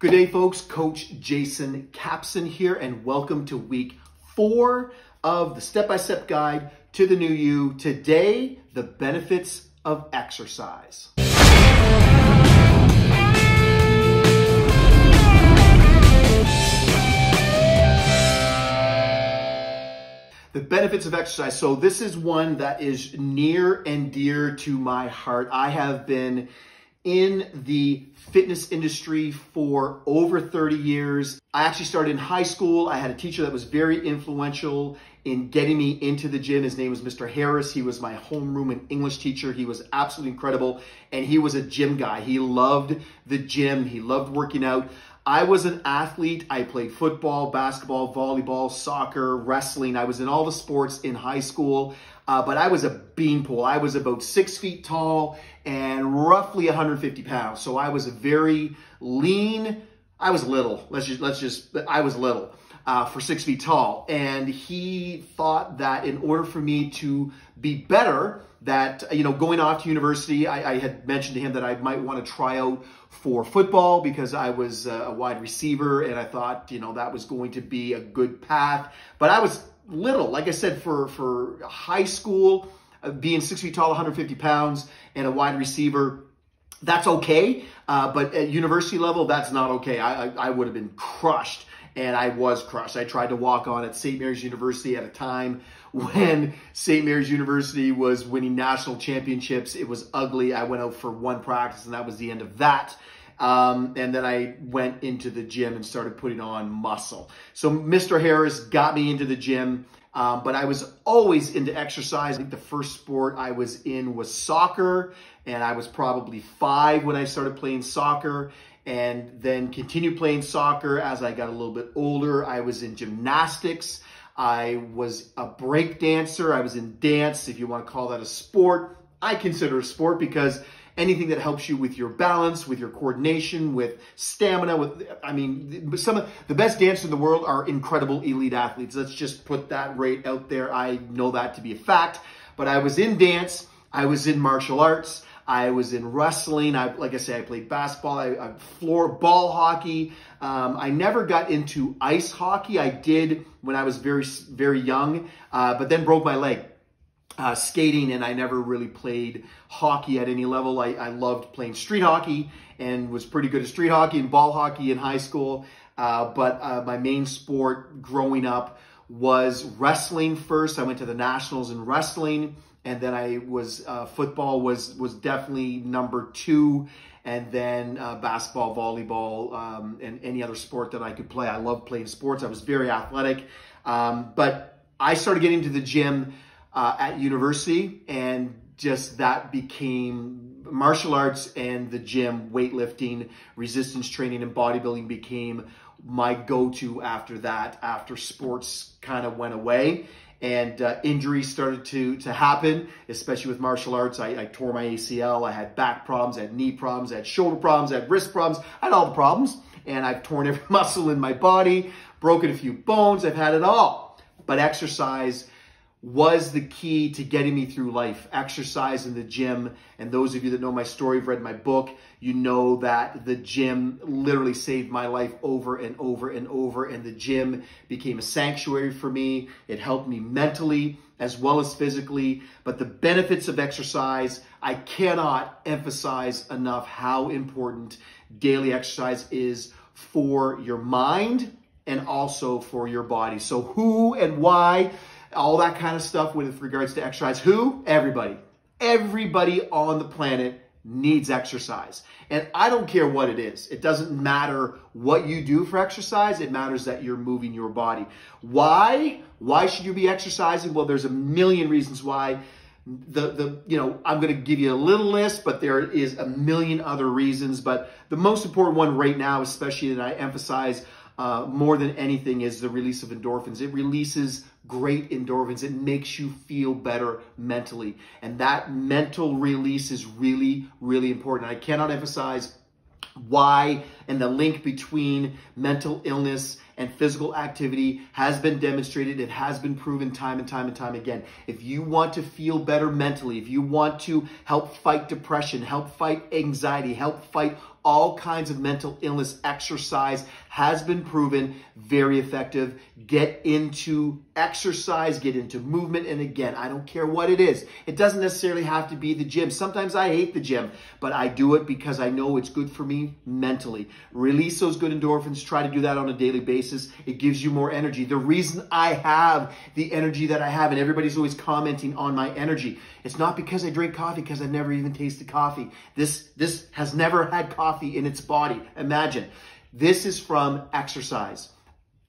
Good day, folks. Coach Jason Capson here, and welcome to week 4 of the step-by-step guide to the new you. Today, the benefits of exercise. The benefits of exercise. So this is one that is near and dear to my heart. I have been in the fitness industry for over 30 years. I actually started in high school. I had a teacher that was very influential in getting me into the gym. His name was Mr. Harris. He was my homeroom and English teacher. He was absolutely incredible. And he was a gym guy. He loved the gym. He loved working out. I was an athlete. I played football, basketball, volleyball, soccer, wrestling. I was in all the sports in high school, but I was a beanpole. I was about 6 feet tall and roughly 150 pounds. So I was a very lean. I was little. I was little for 6 feet tall. And he thought that in order for me to be better, that, going off to university, I had mentioned to him that I might want to try out for football because I was a wide receiver, and I thought, that was going to be a good path. But I was little, like I said, for high school, being 6 feet tall, 150 pounds, and a wide receiver, that's okay. But at university level, that's not okay. I would have been crushed. And I was crushed. I tried to walk on at St. Mary's University at a time when St. Mary's University was winning national championships. It was ugly. I went out for one practice, and that was the end of that. And then I went into the gym and started putting on muscle. So Mr. Harris got me into the gym, but I was always into exercise. I think the first sport I was in was soccer, and I was probably 5 when I started playing soccer. And then continued playing soccer as I got a little bit older. I was in gymnastics. I was a break dancer. I was in dance, if you want to call that a sport. I consider it a sport because anything that helps you with your balance, with your coordination, with stamina, some of the best dancers in the world are incredible elite athletes. Let's just put that right out there. I know that to be a fact. But I was in dance. I was in martial arts. I was in wrestling. Like I say, I played basketball, I ball hockey. I never got into ice hockey. I did when I was very, very young, but then broke my leg skating, and I never really played hockey at any level. I loved playing street hockey and was pretty good at street hockey and ball hockey in high school. But my main sport growing up was wrestling first. I went to the nationals in wrestling. And then I was, football was definitely number 2. And then basketball, volleyball, and any other sport that I could play. I loved playing sports. I was very athletic. But I started getting to the gym at university, and just that became martial arts and the gym, weightlifting, resistance training, and bodybuilding became my go-to after that, after sports kind of went away. And injuries started to happen, especially with martial arts. I tore my ACL. I had back problems, I had knee problems, I had shoulder problems, I had wrist problems. I had all the problems. And I've torn every muscle in my body, broken a few bones. I've had it all. But exercise was the key to getting me through life. Exercise in the gym. And those of you that know my story, have read my book, you know that the gym literally saved my life over and over and over. And the gym became a sanctuary for me. It helped me mentally as well as physically. But the benefits of exercise, I cannot emphasize enough how important daily exercise is for your mind and also for your body. So who and why? All that kind of stuff with regards to exercise. Who? Everybody. Everybody on the planet needs exercise. And I don't care what it is. It doesn't matter what you do for exercise. It matters that you're moving your body. Why? Why should you be exercising? Well, there's a million reasons why. I'm going to give you a little list, but there is a million other reasons. But the most important one right now, especially that I emphasize more than anything, is the release of endorphins. It releases great endorphins. It makes you feel better mentally. And that mental release is really, really important. I cannot emphasize why, and the link between mental illness and physical activity has been demonstrated. It has been proven time and time and time again. If you want to feel better mentally, if you want to help fight depression, help fight anxiety, help fight all kinds of mental illness. Exercise has been proven very effective. Get into exercise, get into movement. And again, I don't care what it is. It doesn't necessarily have to be the gym. Sometimes I hate the gym, but I do it because I know it's good for me mentally. Release those good endorphins. Try to do that on a daily basis. It gives you more energy. The reason I have the energy that I have, and everybody's always commenting on my energy, it's not because I drink coffee, because I've never even tasted coffee. This has never had coffee in its body. Imagine. This is from exercise.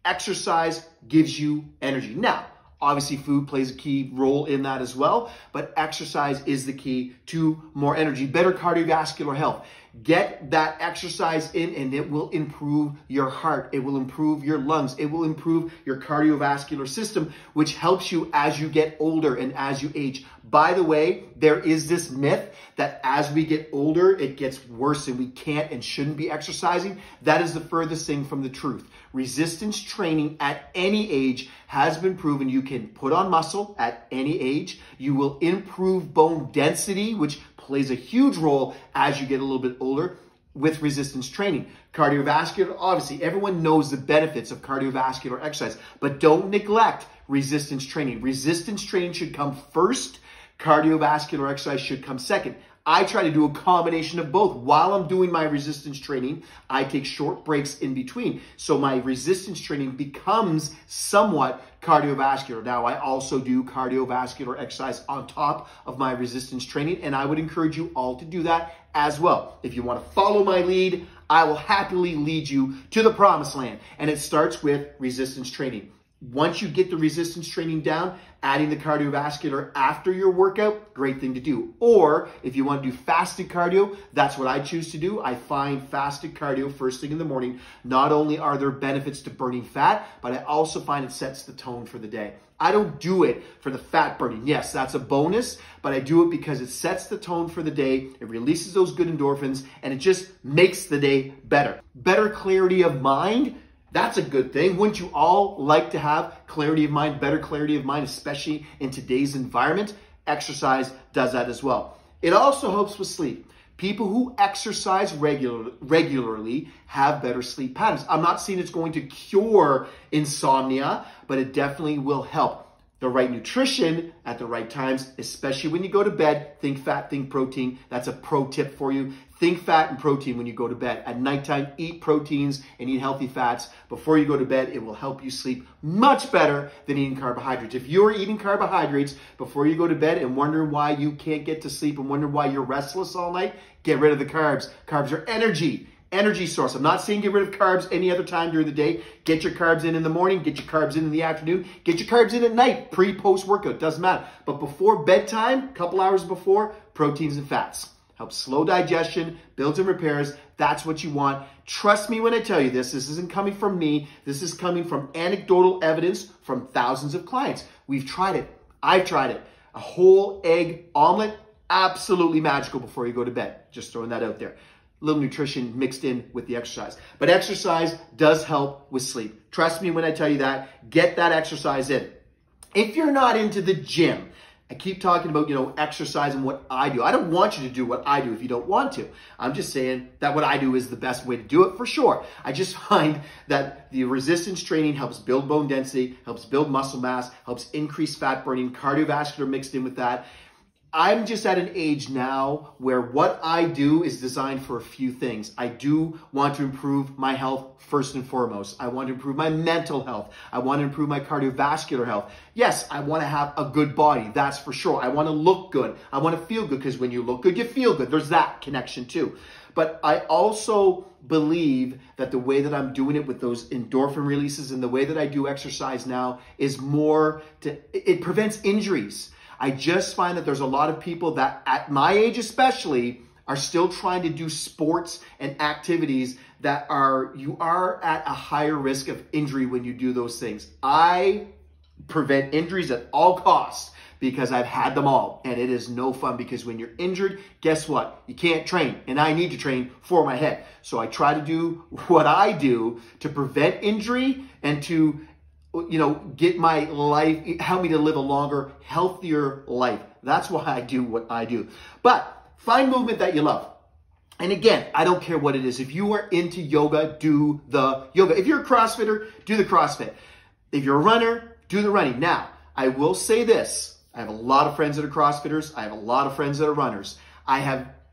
Exercise gives you energy. Now, obviously food plays a key role in that as well, but exercise is the key to more energy, better cardiovascular health. Get that exercise in and it will improve your heart. It will improve your lungs. It will improve your cardiovascular system, which helps you as you get older and as you age. By the way, there is this myth that as we get older, it gets worse and we can't and shouldn't be exercising. That is the furthest thing from the truth. Resistance training at any age has been proven. You can put on muscle at any age. You will improve bone density, which plays a huge role as you get a little bit older with resistance training. Cardiovascular, obviously, everyone knows the benefits of cardiovascular exercise, but don't neglect resistance training. Resistance training should come first. Cardiovascular exercise should come second. I try to do a combination of both. While I'm doing my resistance training, I take short breaks in between. So my resistance training becomes somewhat cardiovascular. Now, I also do cardiovascular exercise on top of my resistance training, and I would encourage you all to do that as well. If you want to follow my lead, I will happily lead you to the promised land. And it starts with resistance training. Once you get the resistance training down, adding the cardiovascular after your workout, great thing to do. Or if you want to do fasted cardio, that's what I choose to do. I find fasted cardio first thing in the morning. Not only are there benefits to burning fat, but I also find it sets the tone for the day. I don't do it for the fat burning. Yes, that's a bonus, but I do it because it sets the tone for the day. It releases those good endorphins, and it just makes the day better. Better clarity of mind. That's a good thing. Wouldn't you all like to have clarity of mind, better clarity of mind, especially in today's environment? Exercise does that as well. It also helps with sleep. People who exercise regularly have better sleep patterns. I'm not saying it's going to cure insomnia, but it definitely will help. The right nutrition at the right times, especially when you go to bed. Think fat, think protein. That's a pro tip for you. Think fat and protein when you go to bed. At nighttime, eat proteins and eat healthy fats. Before you go to bed, it will help you sleep much better than eating carbohydrates. If you're eating carbohydrates before you go to bed and wondering why you can't get to sleep and wondering why you're restless all night, get rid of the carbs. Carbs are energy source. I'm not saying get rid of carbs any other time during the day. Get your carbs in the morning, get your carbs in the afternoon, get your carbs in at night, pre-post workout, doesn't matter. But before bedtime, a couple hours before, proteins and fats. Helps slow digestion, builds and repairs. That's what you want. Trust me when I tell you this. This isn't coming from me. This is coming from anecdotal evidence from thousands of clients. We've tried it. I've tried it. A whole egg omelet, absolutely magical before you go to bed. Just throwing that out there. Little nutrition mixed in with the exercise. But exercise does help with sleep. Trust me when I tell you that. Get that exercise in. If you're not into the gym, I keep talking about, exercise and what I do. I don't want you to do what I do if you don't want to. I'm just saying that what I do is the best way to do it for sure. I just find that the resistance training helps build bone density, helps build muscle mass, helps increase fat burning, cardiovascular mixed in with that. I'm just at an age now where what I do is designed for a few things. I do want to improve my health first and foremost. I want to improve my mental health. I want to improve my cardiovascular health. Yes, I want to have a good body. That's for sure. I want to look good. I want to feel good because when you look good, you feel good. There's that connection too. But I also believe that the way that I'm doing it with those endorphin releases and the way that I do exercise now is it prevents injuries. I just find that there's a lot of people that at my age especially are still trying to do sports and activities that you are at a higher risk of injury when you do those things. I prevent injuries at all costs because I've had them all, and it is no fun because when you're injured, guess what? You can't train, and I need to train for my head. So I try to do what I do to prevent injury and to get my life, help me to live a longer, healthier life. That's why I do what I do. But find movement that you love. And again, I don't care what it is. If you are into yoga, do the yoga. If you're a CrossFitter, do the CrossFit. If you're a runner, do the running. Now, I will say this. I have a lot of friends that are CrossFitters. I have a lot of friends that are runners.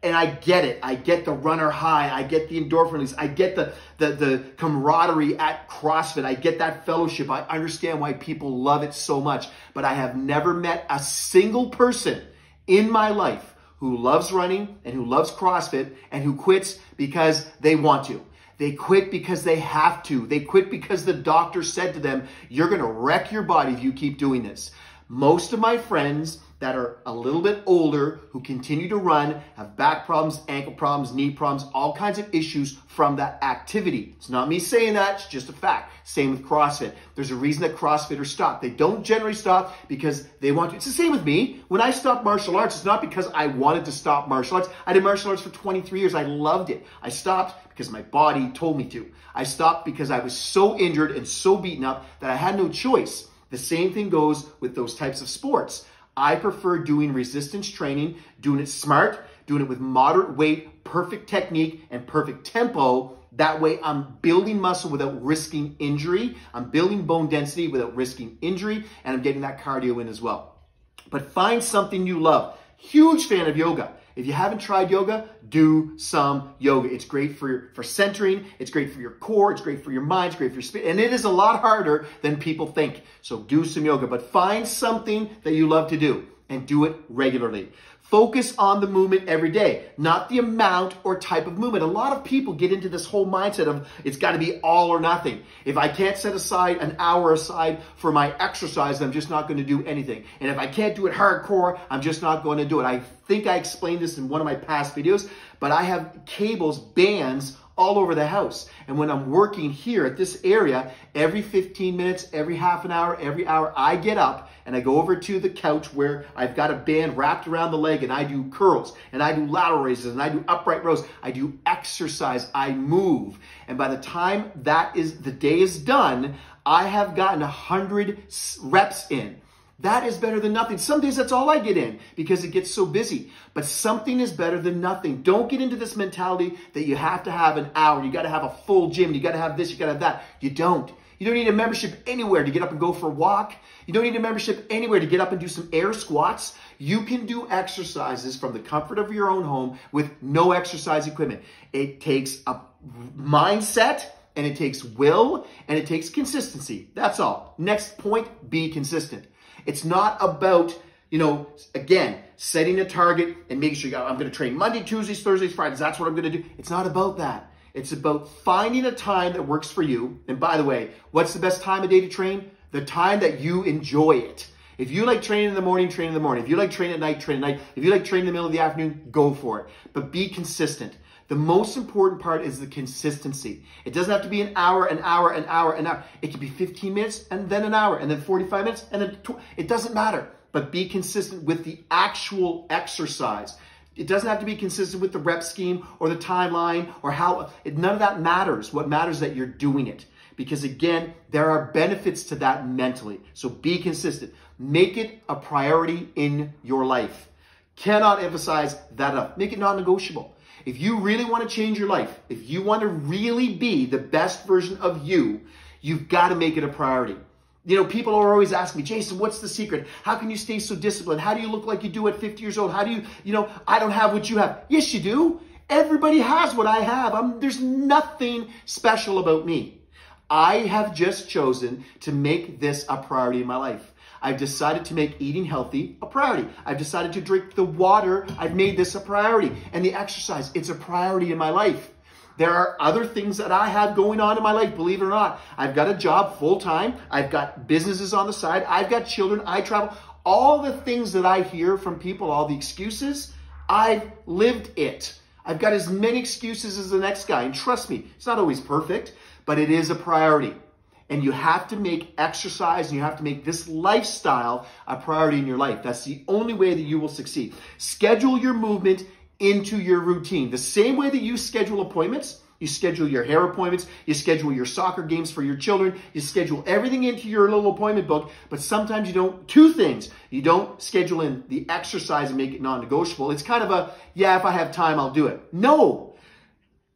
And I get it. I get the runner high. I get the endorphin release. I get the camaraderie at CrossFit. I get that fellowship. I understand why people love it so much. But I have never met a single person in my life who loves running and who loves CrossFit and who quits because they want to. They quit because they have to. They quit because the doctor said to them, you're going to wreck your body if you keep doing this. Most of my friends that are a little bit older who continue to run have back problems, ankle problems, knee problems, all kinds of issues from that activity. It's not me saying that, it's just a fact. Same with CrossFit. There's a reason that CrossFitters stop. They don't generally stop because they want to. It's the same with me. When I stopped martial arts, it's not because I wanted to stop martial arts. I did martial arts for 23 years. I loved it. I stopped because my body told me to. I stopped because I was so injured and so beaten up that I had no choice. The same thing goes with those types of sports. I prefer doing resistance training, doing it smart, doing it with moderate weight, perfect technique, and perfect tempo. That way I'm building muscle without risking injury. I'm building bone density without risking injury, and I'm getting that cardio in as well. But find something you love. Huge fan of yoga. If you haven't tried yoga, do some yoga. It's great for centering. It's great for your core. It's great for your mind. It's great for your spirit. And it is a lot harder than people think. So do some yoga, but find something that you love to do and do it regularly. Focus on the movement every day, not the amount or type of movement. A lot of people get into this whole mindset of it's got to be all or nothing. If I can't set aside an hour aside for my exercise, I'm just not going to do anything. And if I can't do it hardcore, I'm just not going to do it. I think I explained this in one of my past videos, but I have cables, bands all over the house. And when I'm working here at this area, every 15 minutes, every half an hour, every hour, I get up and I go over to the couch where I've got a band wrapped around the leg and I do curls and I do lateral raises and I do upright rows. I do exercise. I move. And by the time the day is done, I have gotten 100 reps in. That is better than nothing. Some days that's all I get in because it gets so busy. But something is better than nothing. Don't get into this mentality that you have to have an hour. You got to have a full gym. You got to have this. You got to have that. You don't. You don't need a membership anywhere to get up and go for a walk. You don't need a membership anywhere to get up and do some air squats. You can do exercises from the comfort of your own home with no exercise equipment. It takes a mindset, and it takes will, and it takes consistency. That's all. Next point, be consistent. It's not about, again, setting a target and making sure I'm going to train Monday, Tuesdays, Thursdays, Fridays. That's what I'm going to do. It's not about that. It's about finding a time that works for you. And by the way, what's the best time of day to train? The time that you enjoy it. If you like training in the morning, train in the morning. If you like training at night, train at night. If you like training in the middle of the afternoon, go for it. But be consistent. The most important part is the consistency. It doesn't have to be an hour, an hour, an hour, an hour. It can be 15 minutes and then an hour and then 45 minutes and then it doesn't matter. But be consistent with the actual exercise. It doesn't have to be consistent with the rep scheme or the timeline or none of that matters. What matters is that you're doing it. Because again, there are benefits to that mentally. So be consistent. Make it a priority in your life. Cannot emphasize that enough. Make it non-negotiable. If you really want to change your life, if you want to really be the best version of you, you've got to make it a priority. People are always asking me, Jason, what's the secret? How can you stay so disciplined? How do you look like you do at 50 years old? How do you, I don't have what you have. Yes, you do. Everybody has what I have. There's nothing special about me. I have just chosen to make this a priority in my life. I've decided to make eating healthy a priority. I've decided to drink the water. I've made this a priority. And the exercise, it's a priority in my life. There are other things that I have going on in my life, believe it or not. I've got a job full-time. I've got businesses on the side. I've got children. I travel. All the things that I hear from people, all the excuses, I've lived it. I've got as many excuses as the next guy. And trust me, it's not always perfect, but it is a priority. And you have to make exercise and you have to make this lifestyle a priority in your life. That's the only way that you will succeed. Schedule your movement into your routine. The same way that you schedule appointments, you schedule your hair appointments, you schedule your soccer games for your children, you schedule everything into your little appointment book, but sometimes you don't, two things. You don't schedule in the exercise and make it non-negotiable. It's kind of a, yeah, if I have time, I'll do it. No,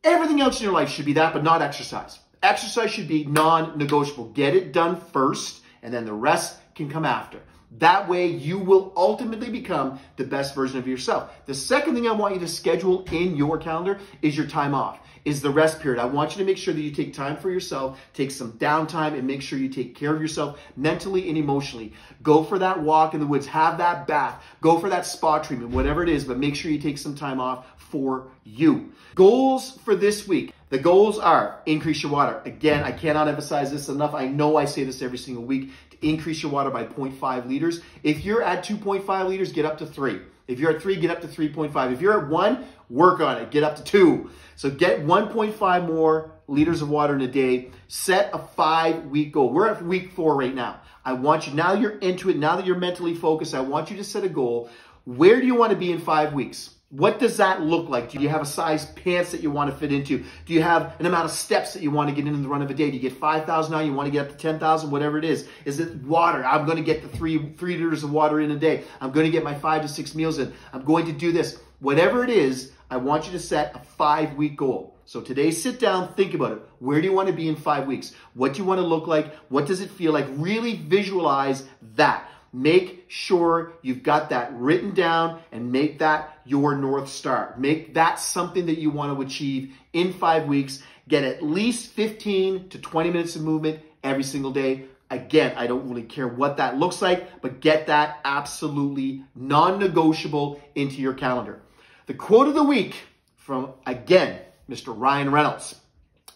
Everything else in your life should be that, but not exercise. Exercise should be non-negotiable. Get it done first, and then the rest can come after. That way, you will ultimately become the best version of yourself. The second thing I want you to schedule in your calendar is your time off, is the rest period. I want you to make sure that you take time for yourself, take some downtime, and make sure you take care of yourself mentally and emotionally. Go for that walk in the woods, have that bath, go for that spa treatment, whatever it is, but make sure you take some time off for you. Goals for this week. The goals are increase your water. Again, I cannot emphasize this enough. I know I say this every single week, to increase your water by 0.5 liters. If you're at 2.5 liters, get up to 3. If you're at 3, get up to 3.5. If you're at 1, work on it. Get up to 2. So get 1.5 more liters of water in a day. Set a 5-week goal. We're at week 4 right now. I want you, now you're into it, now that you're mentally focused, I want you to set a goal. Where do you want to be in 5 weeks? What does that look like? Do you have a size pants that you want to fit into? Do you have an amount of steps that you want to get in the run of a day? Do you get 5,000 now? You want to get up to 10,000, whatever it is. Is it water? I'm going to get the 3 liters of water in a day. I'm going to get my 5 to 6 meals in. I'm going to do this. Whatever it is, I want you to set a 5-week goal. So today, sit down, think about it. Where do you want to be in 5 weeks? What do you want to look like? What does it feel like? Really visualize that. Make sure you've got that written down and make that your North Star. Make that something that you want to achieve in 5 weeks. Get at least 15 to 20 minutes of movement every single day. Again, I don't really care what that looks like, but get that absolutely non-negotiable into your calendar. The quote of the week from, again, Mr. Ryan Reynolds.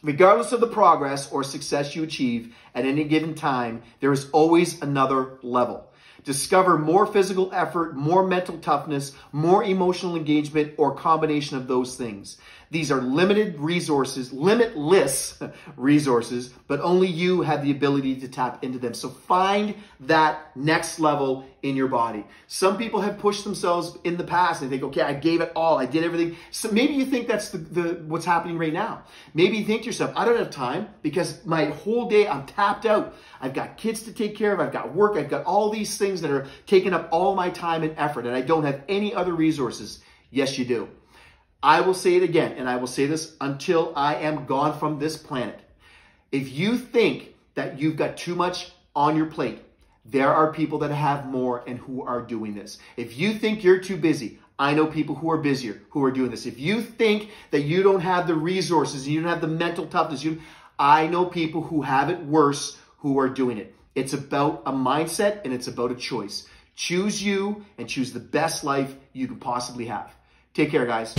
Regardless of the progress or success you achieve at any given time, there is always another level. Discover more physical effort, more mental toughness, more emotional engagement, or combination of those things. These are limitless resources, but only you have the ability to tap into them. So find that next level in your body. Some people have pushed themselves in the past and think, okay, I gave it all. I did everything. So maybe you think that's what's happening right now. Maybe you think to yourself, I don't have time because my whole day I'm tapped out. I've got kids to take care of. I've got work. I've got all these things that are taking up all my time and effort, and I don't have any other resources. Yes, you do. I will say it again, and I will say this until I am gone from this planet. If you think that you've got too much on your plate, there are people that have more and who are doing this. If you think you're too busy, I know people who are busier who are doing this. If you think that you don't have the resources and you don't have the mental toughness, I know people who have it worse who are doing it. It's about a mindset and it's about a choice. Choose you and choose the best life you can possibly have. Take care, guys.